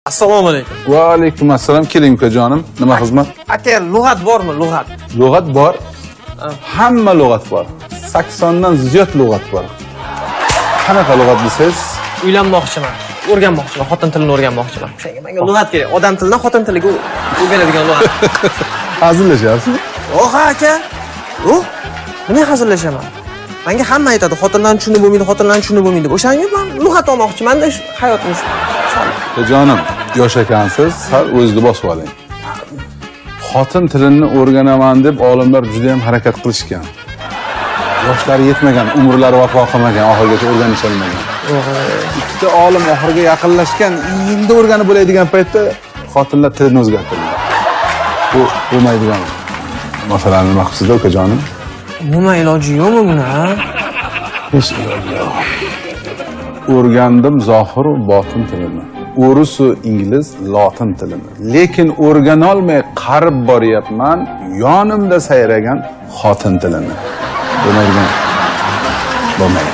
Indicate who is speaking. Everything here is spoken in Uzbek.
Speaker 1: Assalomu alaykum.
Speaker 2: Va alaykum assalom. Keling ukajonim. Nima xizmat?
Speaker 1: Aka, lug'at bormi, lug'at?
Speaker 2: Lug'at bor. Hamma lug'at bor. 80 dan ziyod lug'at bor. Qanaqa lug'at desangiz?
Speaker 1: Uylanmoqchiman. O'rganmoqchiman, xotin tilini o'rganmoqchiman. Senga menga lug'at kerak. Odam tilidan xotin tiliga o'rganadigan lug'at.
Speaker 2: Hazillashyapsiz?
Speaker 1: Yo'q aka. Nima hazillashaman? Menga hamma aytadi, xotinlarni tushunib bo'lmaydi, xotinlarni tushunib bo'lmaydi. O'shanga men lug'at olmoqchiman-da, hayotim shu.
Speaker 2: Ukajonim, yosh ekansiz, sal o'zingizni bosib oling. Xotin tilini o'rganaman deb olimlar juda ham harakat qilishgan. Yoshlari yetmagan, umrlari vafo qilmagan, oxirigacha o'rganisha olmagan. Ikkita olim oxiriga yaqinlashgan, endi o'rganib bo'ladigan paytda xotinlar tilini o'zgartirdi. Bu bo'lmaydigan masalani nima qilsizda ukajonim?
Speaker 1: Umuman iloji yo'qmi buni, ha?
Speaker 2: Hech iloji yo'q. O'rgandim zohir va botin tilini. O'rus va ingliz lotin tilini. Lekin o'rgana olmay qarib boryapman yonimda sayragan xotin tilini. Bo'lmaydi.